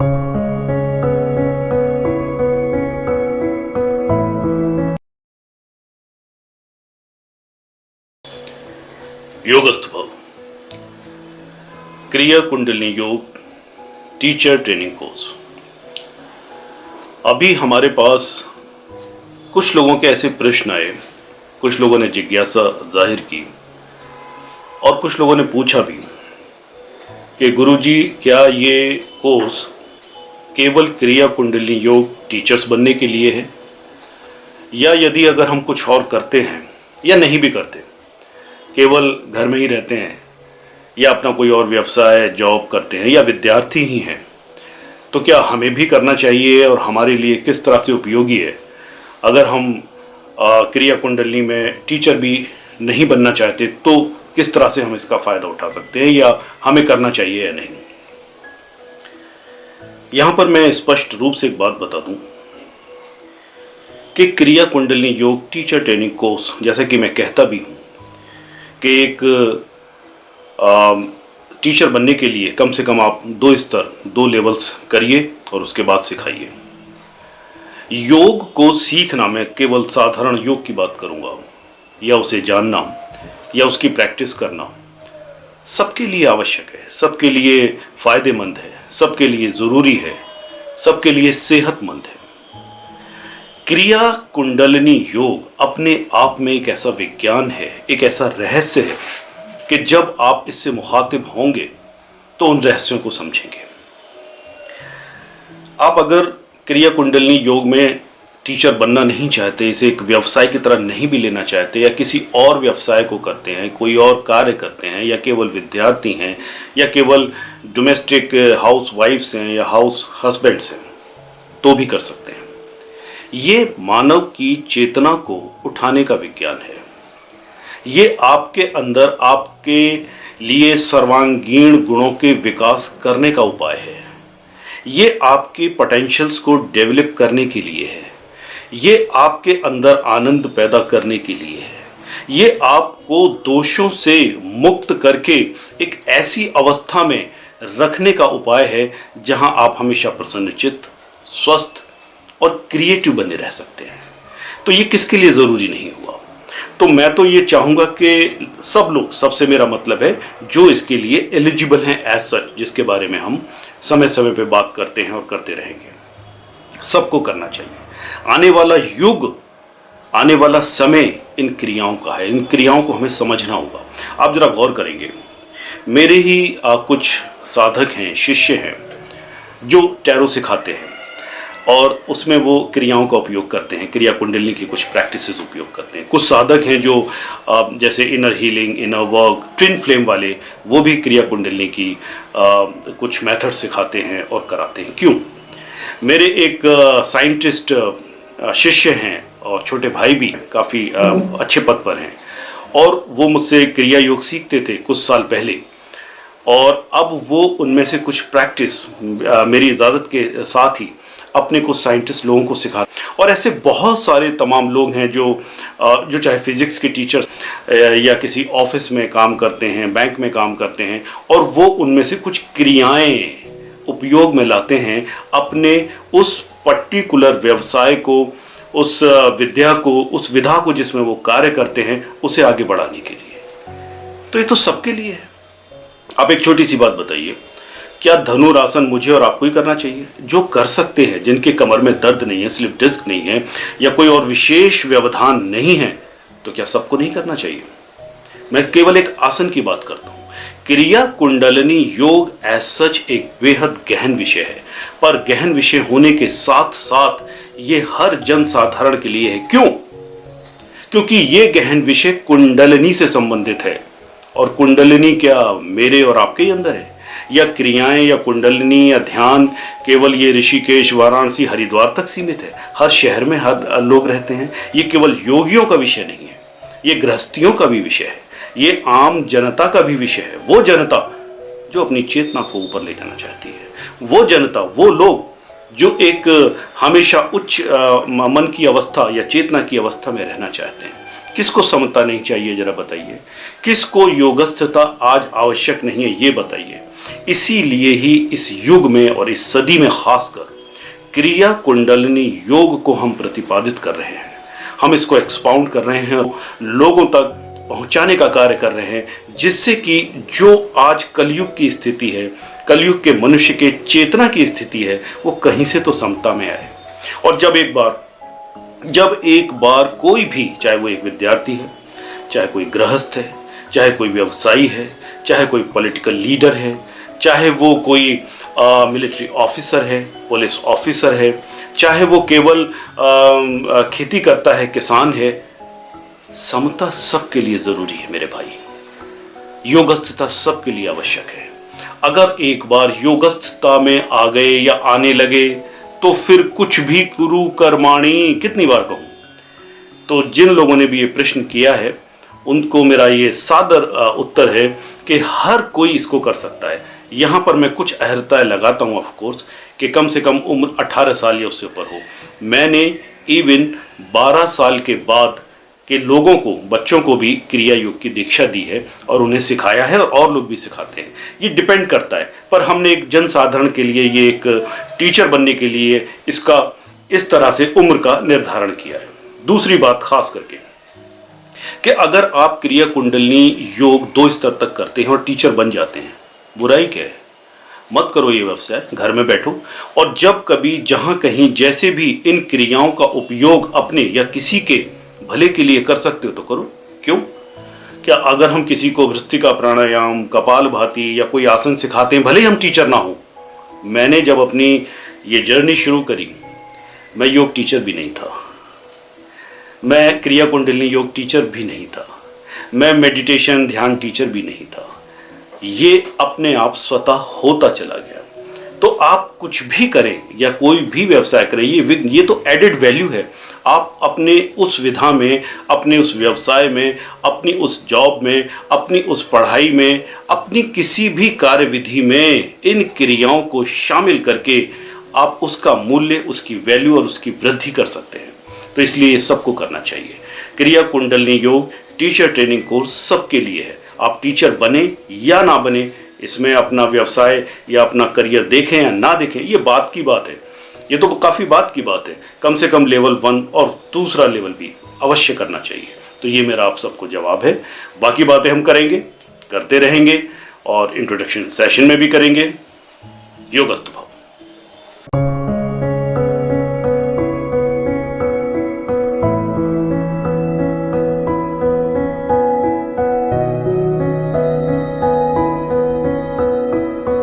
योगस्थ भव क्रिया कुंडलिनी योग टीचर ट्रेनिंग कोर्स। अभी हमारे पास कुछ लोगों के ऐसे प्रश्न आए, कुछ लोगों ने जिज्ञासा जाहिर की और कुछ लोगों ने पूछा भी कि गुरुजी क्या ये कोर्स केवल क्रिया कुंडलिनी योग टीचर्स बनने के लिए है, या यदि अगर हम कुछ और करते हैं या नहीं भी करते, केवल घर में ही रहते हैं या अपना कोई और व्यवसाय जॉब करते हैं या विद्यार्थी ही हैं, तो क्या हमें भी करना चाहिए और हमारे लिए किस तरह से उपयोगी है। अगर हम क्रिया कुंडलिनी में टीचर भी नहीं बनना चाहते तो किस तरह से हम इसका फ़ायदा उठा सकते हैं या हमें करना चाहिए या नहीं। यहाँ पर मैं स्पष्ट रूप से एक बात बता दूं कि क्रिया कुंडलिनी योग टीचर ट्रेनिंग कोर्स, जैसे कि मैं कहता भी हूँ कि एक टीचर बनने के लिए कम से कम आप 2 स्तर 2 लेवल्स करिए और उसके बाद सिखाइए। योग को सीखना, मैं केवल साधारण योग की बात करूंगा, या उसे जानना या उसकी प्रैक्टिस करना सबके लिए आवश्यक है, सबके लिए फ़ायदेमंद है, सबके लिए ज़रूरी है, सबके लिए सेहतमंद है। क्रिया कुंडलिनी योग अपने आप में एक ऐसा विज्ञान है, एक ऐसा रहस्य है कि जब आप इससे मुखातिब होंगे तो उन रहस्यों को समझेंगे। आप अगर क्रिया कुंडलिनी योग में टीचर बनना नहीं चाहते, इसे एक व्यवसाय की तरह नहीं भी लेना चाहते, या किसी और व्यवसाय को करते हैं, कोई और कार्य करते हैं, या केवल विद्यार्थी हैं, या केवल डोमेस्टिक हाउस वाइफ्स हैं या हाउस हस्बैंड्स हैं, तो भी कर सकते हैं। ये मानव की चेतना को उठाने का विज्ञान है। ये आपके अंदर आपके लिए सर्वांगीण गुणों के विकास करने का उपाय है। ये आपके पोटेंशियल्स को डेवलप करने के लिए है। ये आपके अंदर आनंद पैदा करने के लिए है। ये आपको दोषों से मुक्त करके एक ऐसी अवस्था में रखने का उपाय है जहां आप हमेशा प्रसन्नचित्त, स्वस्थ और क्रिएटिव बने रह सकते हैं। तो ये किसके लिए ज़रूरी नहीं हुआ। तो मैं तो ये चाहूँगा कि सब लोग, सबसे मेरा मतलब है जो इसके लिए एलिजिबल हैं एज सच, जिसके बारे में हम समय समय पे बात करते हैं और करते रहेंगे, सबको करना चाहिए। आने वाला युग, आने वाला समय इन क्रियाओं का है। इन क्रियाओं को हमें समझना होगा। आप जरा गौर करेंगे, मेरे ही कुछ साधक हैं, शिष्य हैं, जो टैरो सिखाते हैं और उसमें वो क्रियाओं का उपयोग करते हैं, क्रिया कुंडलिनी की कुछ प्रैक्टिसेस उपयोग करते हैं। कुछ साधक हैं जो जैसे inner healing, inner work, twin flame वाले, वो भी क्रिया कुंडलिनी की कुछ मेथड सिखाते हैं और कराते हैं। क्यों? मेरे एक साइंटिस्ट शिष्य हैं और छोटे भाई भी काफ़ी अच्छे पद पर हैं, और वो मुझसे क्रिया योग सीखते थे कुछ साल पहले, और अब वो उनमें से कुछ प्रैक्टिस मेरी इजाज़त के साथ ही अपने कुछ साइंटिस्ट लोगों को सिखा। और ऐसे बहुत सारे तमाम लोग हैं जो चाहे फिजिक्स के टीचर्स या किसी ऑफिस में काम करते हैं, बैंक में काम करते हैं, और वो उनमें से कुछ क्रियाएं उपयोग में लाते हैं अपने उस पर्टिकुलर व्यवसाय को, उस विद्या को, उस विधा को जिसमें वो कार्य करते हैं, उसे आगे बढ़ाने के लिए। तो ये तो सबके लिए है। आप एक छोटी सी बात बताइए, क्या धनुरासन मुझे और आपको ही करना चाहिए? जो कर सकते हैं, जिनके कमर में दर्द नहीं है, स्लिप डिस्क नहीं है, या कोई और विशेष व्यवधान नहीं है, तो क्या सबको नहीं करना चाहिए? मैं केवल एक आसन की बात करता हूँ। क्रिया कुंडलिनी योग एज सच एक बेहद गहन विषय है, पर गहन विषय होने के साथ साथ ये हर जन साधारण के लिए है। क्यों? क्योंकि ये गहन विषय कुंडलिनी से संबंधित है, और कुंडलिनी क्या मेरे और आपके ही अंदर है? या क्रियाएं या कुंडलिनी या ध्यान केवल ये ऋषिकेश, वाराणसी, हरिद्वार तक सीमित है? हर शहर में हर लोग रहते हैं। ये केवल योगियों का विषय नहीं है, ये गृहस्थियों का भी विषय है, ये आम जनता का भी विषय है। वो जनता जो अपनी चेतना को ऊपर ले जाना चाहती है, वो जनता, वो लोग जो एक हमेशा उच्च मन की अवस्था या चेतना की अवस्था में रहना चाहते हैं। किसको समता नहीं चाहिए, जरा बताइए? किसको योगस्थता आज आवश्यक नहीं है, ये बताइए? इसीलिए ही इस युग में और इस सदी में खासकर क्रिया कुंडलिनी योग को हम प्रतिपादित कर रहे हैं, हम इसको एक्सपाउंड कर रहे हैं, लोगों तक पहुंचाने का कार्य कर रहे हैं, जिससे कि जो आज कलयुग की स्थिति है, कलयुग के मनुष्य के चेतना की स्थिति है, वो कहीं से तो समता में आए। और जब एक बार कोई भी, चाहे वो एक विद्यार्थी है, चाहे कोई गृहस्थ है, चाहे कोई व्यवसायी है, चाहे कोई पॉलिटिकल लीडर है, चाहे वो कोई मिलिट्री ऑफिसर है, पुलिस ऑफिसर है, चाहे वो केवल खेती करता है, किसान है, समता सबके लिए जरूरी है मेरे भाई। योगस्थता सबके लिए आवश्यक है। अगर एक बार योगस्थता में आ गए या आने लगे तो फिर कुछ भी कुरु कर्माणी, कितनी बार कहूं। तो जिन लोगों ने भी ये प्रश्न किया है उनको मेरा ये सादर उत्तर है कि हर कोई इसको कर सकता है। यहाँ पर मैं कुछ अहर्ताएं लगाता हूँ ऑफ कोर्स, कि कम से कम उम्र 18 साल या उससे ऊपर हो। मैंने इवन 12 साल के बाद के लोगों को, बच्चों को भी क्रिया योग की दीक्षा दी है और उन्हें सिखाया है, और लोग भी सिखाते हैं। ये डिपेंड करता है, पर हमने एक जनसाधारण के लिए, ये एक टीचर बनने के लिए इसका इस तरह से उम्र का निर्धारण किया है। दूसरी बात खास करके कि अगर आप क्रिया कुंडलिनी योग 2 स्तर तक करते हैं और टीचर बन जाते हैं, बुराई क्या है? मत करो ये व्यवसाय, घर में बैठो और जब कभी, जहां कहीं, जैसे भी इन क्रियाओं का उपयोग अपने या किसी के भले के लिए कर सकते हो तो करो। क्यों? क्या अगर हम किसी को भ्रष्टिका प्राणायाम, कपालभाति या कोई आसन सिखाते हैं, भले ही हम टीचर ना हो। मैंने जब अपनी ये जर्नी शुरू करी, मैं योग टीचर भी नहीं था, मैं क्रिया कुंडलिनी योग टीचर भी नहीं था, मैं मेडिटेशन ध्यान टीचर भी नहीं था। ये अपने आप स्वतः होता चला गया। तो आप कुछ भी करें या कोई भी व्यवसाय करें, ये तो एडेड वैल्यू है। आप अपने उस विधा में, अपने उस व्यवसाय में, अपनी उस जॉब में, अपनी उस पढ़ाई में, अपनी किसी भी कार्यविधि में इन क्रियाओं को शामिल करके आप उसका मूल्य, उसकी वैल्यू और उसकी वृद्धि कर सकते हैं। तो इसलिए ये सबको करना चाहिए। क्रिया कुंडलिनी योग टीचर ट्रेनिंग कोर्स सबके लिए है। आप टीचर बने या ना बने, इसमें अपना व्यवसाय या अपना करियर देखें या ना देखें, ये बात की बात है, ये तो काफ़ी बात की बात है। कम से कम लेवल 1 और दूसरा लेवल भी अवश्य करना चाहिए। तो ये मेरा आप सबको जवाब है। बाकी बातें हम करेंगे, करते रहेंगे और इंट्रोडक्शन सेशन में भी करेंगे। योगस्थ भव।